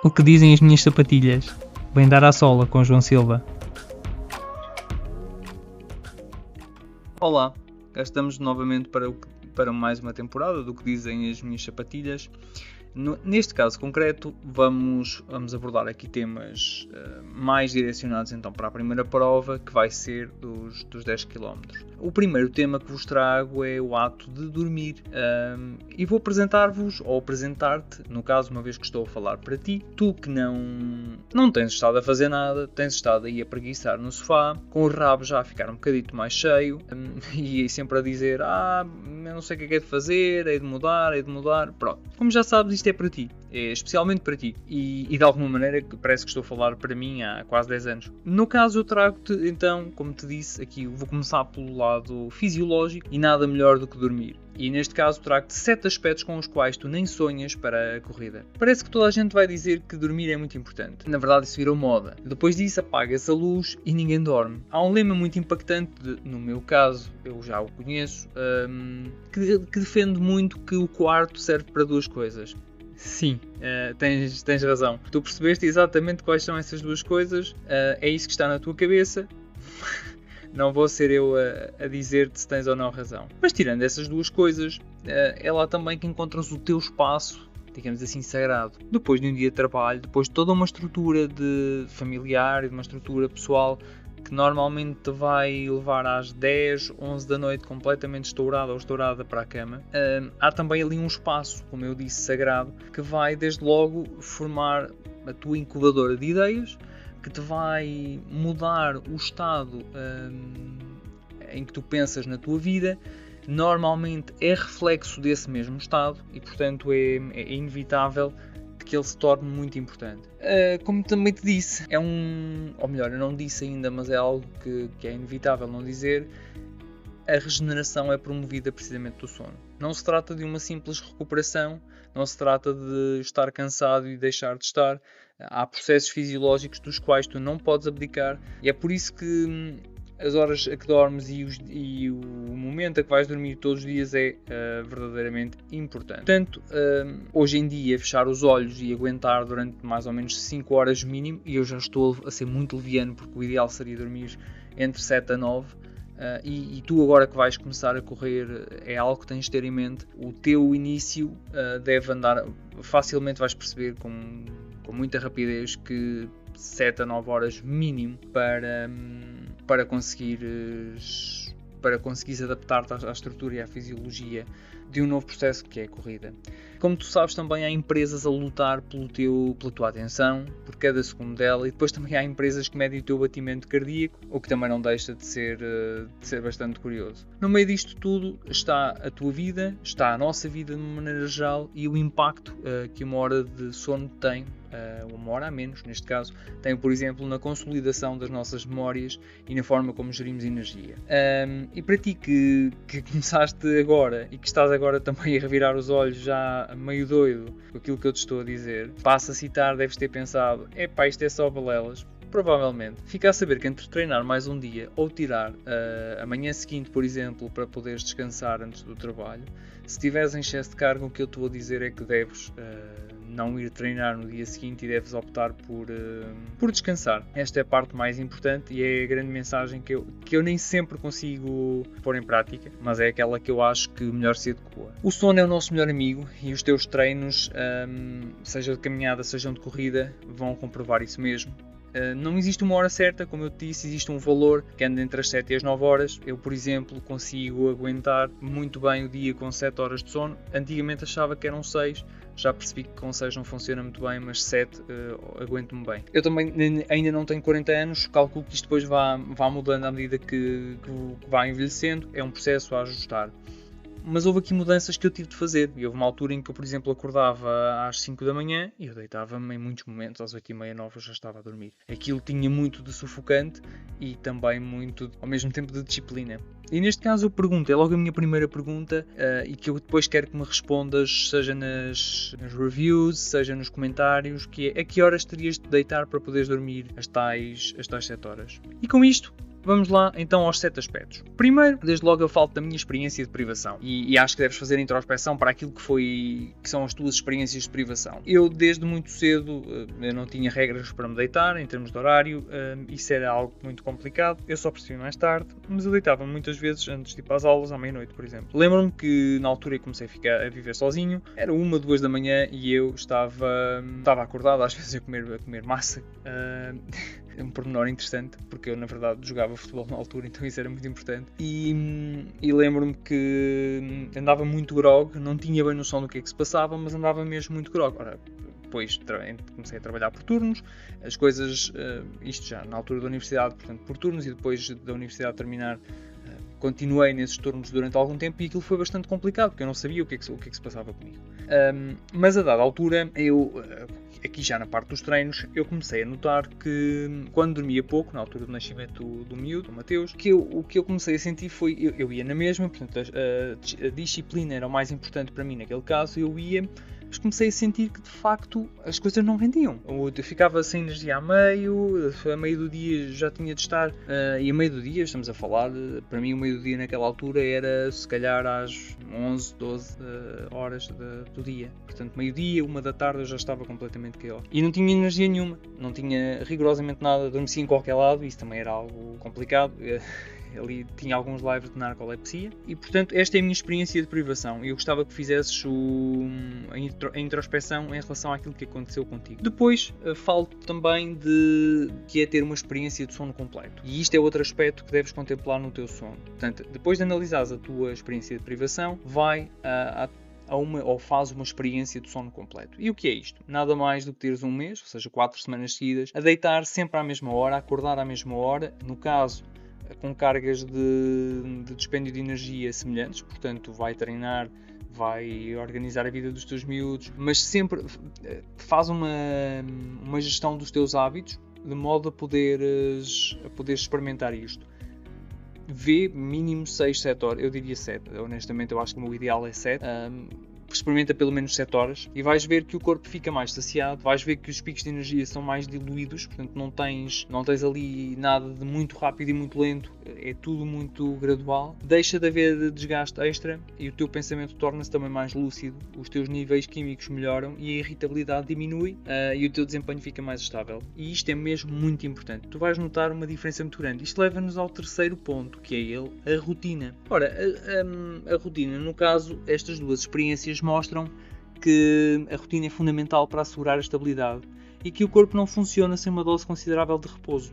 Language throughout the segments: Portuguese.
O que dizem as minhas sapatilhas? Vem dar à sola com João Silva. Olá, cá estamos novamente para mais uma temporada do que dizem as minhas sapatilhas. Neste caso concreto, vamos abordar aqui temas mais direcionados então para a primeira prova, que vai ser dos 10 km. O primeiro tema que vos trago é o ato de dormir, e vou apresentar-vos, ou apresentar-te, no caso, uma vez que estou a falar para ti, tu que não tens estado a fazer nada, tens estado aí a preguiçar no sofá, com o rabo já a ficar um bocadito mais cheio, e sempre a dizer, eu não sei o que é de fazer, hei de mudar, pronto. Como já sabes, isto é para ti, é especialmente para ti, e de alguma maneira parece que estou a falar para mim há quase 10 anos. No caso, eu trago-te então, como te disse, aqui vou começar pelo lado fisiológico, e nada melhor do que dormir. E neste caso trago-te 7 aspectos com os quais tu nem sonhas para a corrida. Parece que toda a gente vai dizer que dormir é muito importante. Na verdade isso virou moda. Depois disso apaga-se a luz e ninguém dorme. Há um lema muito impactante, no meu caso, eu já o conheço, que defende muito que o quarto serve para duas coisas. Sim, tens razão. Tu percebeste exatamente quais são essas duas coisas, é isso que está na tua cabeça. Não vou ser eu a dizer-te se tens ou não razão. Mas tirando essas duas coisas, é lá também que encontras o teu espaço, digamos assim, sagrado. Depois de um dia de trabalho, depois de toda uma estrutura de familiar e de uma estrutura pessoal que normalmente te vai levar às 10, 11 da noite completamente estourada ou estourada para a cama, há também ali um espaço, como eu disse, sagrado, que vai desde logo formar a tua incubadora de ideias, que te vai mudar o estado em que tu pensas na tua vida. Normalmente é reflexo desse mesmo estado e, portanto, é inevitável que ele se torne muito importante. Como também te disse, ou melhor, eu não disse ainda, mas é algo que é inevitável não dizer, a regeneração é promovida precisamente do sono. Não se trata de uma simples recuperação, não se trata de estar cansado e deixar de estar. Há processos fisiológicos dos quais tu não podes abdicar, e é por isso que as horas a que dormes e o momento a que vais dormir todos os dias é verdadeiramente importante. Portanto, hoje em dia, fechar os olhos e aguentar durante mais ou menos 5 horas mínimo, e eu já estou a ser muito leviano porque o ideal seria dormir entre 7 a 9, e tu agora que vais começar a correr, é algo que tens de ter em mente. O teu início deve andar, facilmente vais perceber com muita rapidez que 7 a 9 horas mínimo para conseguires adaptar-te à estrutura e à fisiologia de um novo processo que é a corrida. Como tu sabes, também há empresas a lutar pela tua atenção, por cada segundo dela, e depois também há empresas que medem o teu batimento cardíaco, o que também não deixa de ser bastante curioso. No meio disto tudo está a tua vida, está a nossa vida de uma maneira geral, e o impacto que uma hora de sono tem, uma hora a menos neste caso, tem, por exemplo, na consolidação das nossas memórias e na forma como gerimos energia. E para ti que começaste agora e que estás agora também a revirar os olhos já meio doido com aquilo que eu te estou a dizer, passo a citar, deves ter pensado, isto é só balelas. Provavelmente. Fica a saber que entre treinar mais um dia ou tirar a manhã seguinte, por exemplo, para poderes descansar antes do trabalho, se tiveres em excesso de carga, o que eu te vou dizer é que deves não ir treinar no dia seguinte e deves optar por descansar. Esta é a parte mais importante e é a grande mensagem que eu nem sempre consigo pôr em prática, mas é aquela que eu acho que melhor se adequa. O sono é o nosso melhor amigo e os teus treinos, seja de caminhada, sejam de corrida, vão comprovar isso mesmo. Não existe uma hora certa, como eu te disse, existe um valor que anda entre as 7 e as 9 horas. Eu, por exemplo, consigo aguentar muito bem o dia com 7 horas de sono. Antigamente achava que eram 6, já percebi que com 6 não funciona muito bem, mas 7 aguento-me bem. Eu também ainda não tenho 40 anos, calculo que isto depois vá mudando à medida que vai envelhecendo, é um processo a ajustar. Mas houve aqui mudanças que eu tive de fazer. E houve uma altura em que eu, por exemplo, acordava às 5 da manhã e eu deitava-me em muitos momentos, às 8h30, 9 eu já estava a dormir. Aquilo tinha muito de sufocante e também muito, ao mesmo tempo, de disciplina. E neste caso eu pergunto, é logo a minha primeira pergunta, e que eu depois quero que me respondas, seja nas reviews, seja nos comentários, que é: a que horas terias de deitar para poderes dormir as tais 7 horas? E com isto, Vamos lá então aos 7 aspectos. Primeiro, desde logo eu falo da minha experiência de privação e acho que deves fazer introspeção para aquilo que são as tuas experiências de privação. Eu desde muito cedo eu não tinha regras para me deitar em termos de horário, isso era algo muito complicado, eu só percebi mais tarde, mas eu deitava muitas vezes antes de ir para as aulas à meia-noite, por exemplo. Lembro-me que na altura eu comecei a viver sozinho, era 1, 2 da manhã e eu estava acordado às vezes a comer massa. É um pormenor interessante, porque eu na verdade jogava futebol na altura, então isso era muito importante. E lembro-me que andava muito grog, não tinha bem noção do que é que se passava, mas andava mesmo muito grog. Ora, depois comecei a trabalhar por turnos, as coisas, isto já na altura da universidade, portanto por turnos, e depois da universidade terminar, continuei nesses turnos durante algum tempo e aquilo foi bastante complicado, porque eu não sabia o que é que se passava comigo. Mas a dada altura, aqui já na parte dos treinos, eu comecei a notar que quando dormia pouco, na altura do nascimento do miúdo, do Mateus, o que eu comecei a sentir foi, eu ia na mesma, portanto a disciplina era o mais importante para mim naquele caso, eu ia, mas comecei a sentir que de facto as coisas não rendiam. Eu ficava sem energia a meio do dia já tinha de estar, e a meio do dia, estamos a falar, para mim o meio do dia naquela altura era se calhar às 11, 12 horas do dia. Portanto, meio-dia, 1 da tarde eu já estava completamente caído. E não tinha energia nenhuma, não tinha rigorosamente nada, adormecia em qualquer lado, isso também era algo complicado. Ali tinha alguns lives de narcolepsia e, portanto, esta é a minha experiência de privação e eu gostava que fizesses a introspeção em relação àquilo que aconteceu contigo. Depois, falo também de que é ter uma experiência de sono completo e isto é outro aspecto que deves contemplar no teu sono. Portanto, depois de analisares a tua experiência de privação, vai ou faz uma experiência de sono completo. E o que é isto? Nada mais do que teres um mês, ou seja, 4 semanas seguidas, a deitar sempre à mesma hora, a acordar à mesma hora, no caso com cargas de dispêndio de energia semelhantes, portanto vai treinar, vai organizar a vida dos teus miúdos, mas sempre faz uma gestão dos teus hábitos de modo a poderes experimentar isto. Vê mínimo 6, 7 horas, eu diria 7, honestamente eu acho que o meu ideal é 7. Experimenta pelo menos 7 horas e vais ver que o corpo fica mais saciado, vais ver que os picos de energia são mais diluídos, portanto não tens ali nada de muito rápido e muito lento, é tudo muito gradual, deixa de haver desgaste extra e o teu pensamento torna-se também mais lúcido, os teus níveis químicos melhoram e a irritabilidade diminui e o teu desempenho fica mais estável. E isto é mesmo muito importante, tu vais notar uma diferença muito grande. Isto leva-nos ao terceiro ponto, que é a rotina. Ora, a rotina, no caso, estas duas experiências mostram que a rotina é fundamental para assegurar a estabilidade e que o corpo não funciona sem uma dose considerável de repouso.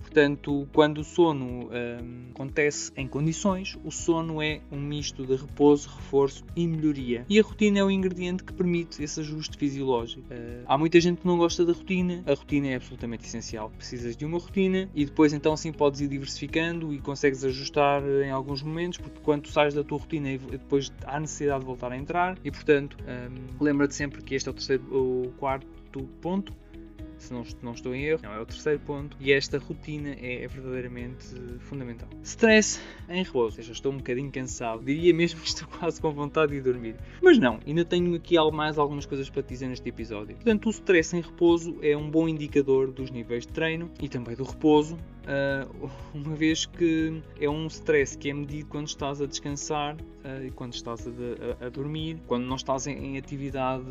Portanto, quando o sono acontece em condições, o sono é um misto de repouso, reforço e melhoria. E a rotina é o ingrediente que permite esse ajuste fisiológico. Há muita gente que não gosta da rotina. A rotina é absolutamente essencial. Precisas de uma rotina e depois então sim podes ir diversificando e consegues ajustar em alguns momentos, porque quando tu sais da tua rotina depois há necessidade de voltar a entrar e, portanto, lembra-te sempre que este é o quarto ponto. Se não estou em erro, não, é o terceiro ponto e esta rotina é verdadeiramente fundamental. Stress em repouso, ou seja, estou um bocadinho cansado, diria mesmo que estou quase com vontade de dormir, mas não, ainda tenho aqui mais algumas coisas para te dizer neste episódio. Portanto, o stress em repouso é um bom indicador dos níveis de treino e também do repouso, uma vez que é um stress que é medido quando estás a descansar e quando estás a dormir, quando não estás em atividade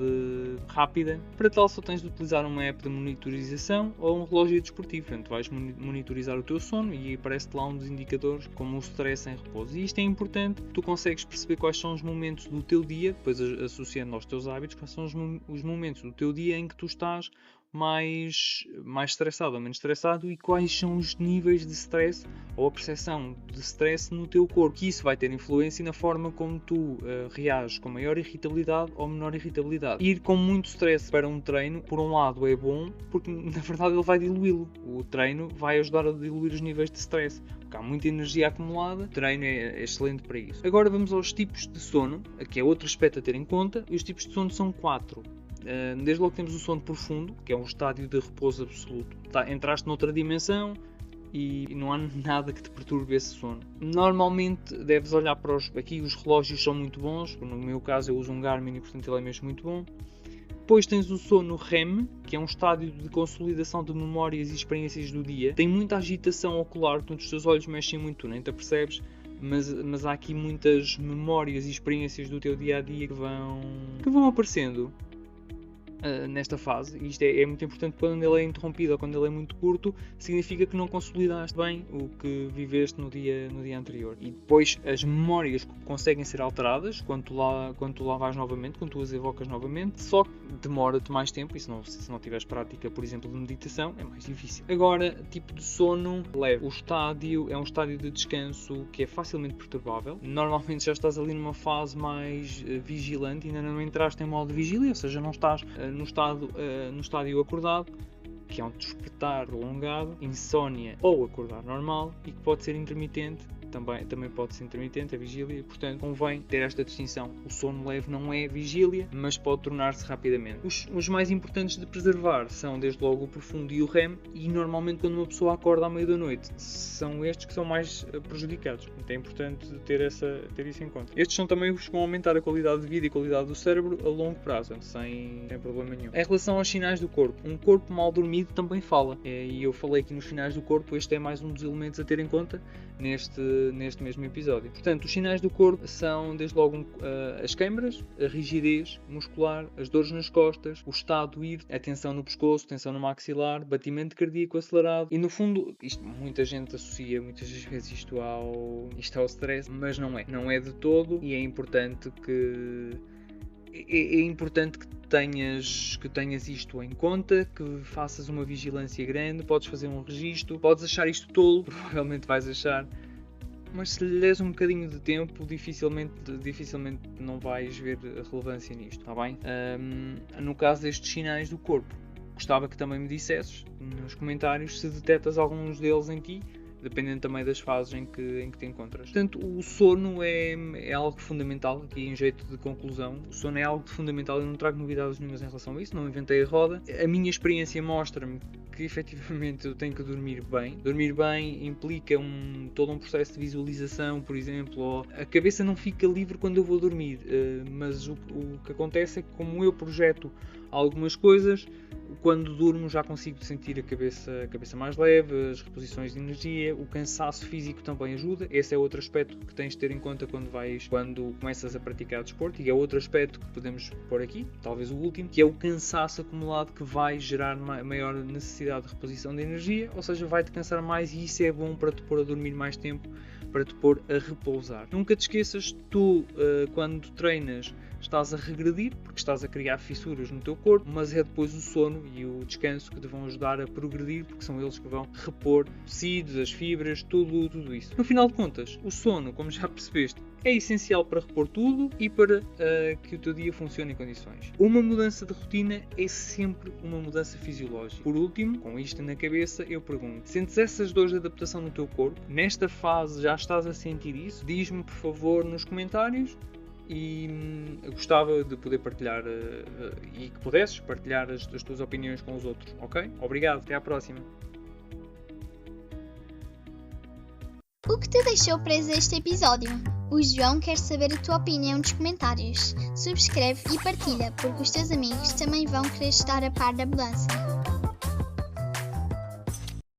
rápida. Para tal só tens de utilizar uma app de monitorização ou um relógio desportivo. Portanto, vais monitorizar o teu sono e aparece-te lá um dos indicadores como o stress em repouso. E isto é importante, tu consegues perceber quais são os momentos do teu dia, depois associando aos teus hábitos, quais são os momentos do teu dia em que tu estás mais estressado ou menos estressado e quais são os níveis de stress ou a percepção de stress no teu corpo, que isso vai ter influência na forma como tu reages com maior irritabilidade ou menor irritabilidade. Ir com muito stress para um treino, por um lado é bom, porque na verdade ele vai diluí-lo. O treino vai ajudar a diluir os níveis de stress, porque há muita energia acumulada, o treino é excelente para isso. Agora vamos aos tipos de sono, que é outro aspecto a ter em conta, e os tipos de sono são 4. Desde logo temos o sono profundo, que é um estádio de repouso absoluto. Entraste noutra dimensão e não há nada que te perturbe esse sono. Normalmente deves olhar para aqui os relógios são muito bons, no meu caso eu uso um Garmin e portanto ele é mesmo muito bom. Depois tens o sono REM, que é um estádio de consolidação de memórias e experiências do dia. Tem muita agitação ocular, portanto os teus olhos mexem muito, tu nem te apercebes, mas há aqui muitas memórias e experiências do teu dia-a-dia que vão aparecendo nesta fase. E isto é muito importante. Quando ele é interrompido ou quando ele é muito curto, significa que não consolidaste bem o que viveste no dia anterior. E depois as memórias conseguem ser alteradas quando tu lá vais novamente, quando tu as evocas novamente, só que demora-te mais tempo, e se não tiveres prática, por exemplo, de meditação, é mais difícil. Agora, tipo de sono leve. O estádio é um estádio de descanso que é facilmente perturbável. Normalmente já estás ali numa fase mais vigilante, ainda não entraste em modo de vigília, ou seja, não estás no estádio acordado, que é um despertar prolongado, insónia ou acordar normal, e que pode ser intermitente. Também pode ser intermitente a vigília, e portanto convém ter esta distinção. O sono leve não é vigília, mas pode tornar-se rapidamente. Os mais importantes de preservar são desde logo o profundo e o REM, e normalmente quando uma pessoa acorda à meia da noite são estes que são mais prejudicados. Então é importante ter isso em conta. Estes são também os que vão aumentar a qualidade de vida e a qualidade do cérebro a longo prazo, sem problema nenhum. Em relação aos sinais do corpo, um corpo mal dormido também fala, e eu falei aqui nos sinais do corpo. Este é mais um dos elementos a ter em conta neste mesmo episódio. Portanto, os sinais do corpo são desde logo as câimbras, a rigidez muscular, as dores nas costas, o estado ir, a tensão no pescoço, tensão no maxilar, batimento cardíaco acelerado, e no fundo, muita gente associa muitas vezes isto ao stress, mas não é de todo, e é importante que tenhas isto em conta, que faças uma vigilância grande. Podes fazer um registro, podes achar isto tolo, provavelmente vais achar, mas se lhe des um bocadinho de tempo, dificilmente não vais ver a relevância nisto, está bem? No caso destes sinais do corpo, gostava que também me dissesses nos comentários se detectas alguns deles em ti, dependendo também das fases em que te encontras. Portanto, o sono é algo fundamental, aqui em jeito de conclusão. O sono é algo fundamental, eu não trago novidades nenhumas em relação a isso, não inventei a roda. A minha experiência mostra-me que efetivamente eu tenho que dormir bem. Dormir bem implica todo um processo de visualização, por exemplo, ou a cabeça não fica livre quando eu vou dormir, mas o que acontece é que, como eu projeto algumas coisas, quando durmo já consigo sentir a cabeça mais leve, as reposições de energia, o cansaço físico também ajuda. Esse é outro aspecto que tens de ter em conta quando começas a praticar desporto, e é outro aspecto que podemos pôr aqui, talvez o último, que é o cansaço acumulado, que vai gerar maior necessidade de reposição de energia, ou seja, vai-te cansar mais, e isso é bom para te pôr a dormir mais tempo, para te pôr a repousar. Nunca te esqueças, tu quando treinas estás a regredir, porque estás a criar fissuras no teu corpo, mas é depois o sono e o descanso que te vão ajudar a progredir, porque são eles que vão repor tecidos, as fibras, tudo isso. No final de contas, o sono, como já percebeste, é essencial para repor tudo e para que o teu dia funcione em condições. Uma mudança de rotina é sempre uma mudança fisiológica. Por último, com isto na cabeça, eu pergunto: sentes essas dores de adaptação no teu corpo? Nesta fase já estás a sentir isso? Diz-me, por favor, nos comentários. E eu gostava de poder partilhar e que pudesses partilhar as tuas opiniões com os outros, ok? Obrigado, até à próxima. O que te deixou preso a este episódio? O João quer saber a tua opinião nos comentários. Subscreve e partilha, porque os teus amigos também vão querer estar a par da mudança.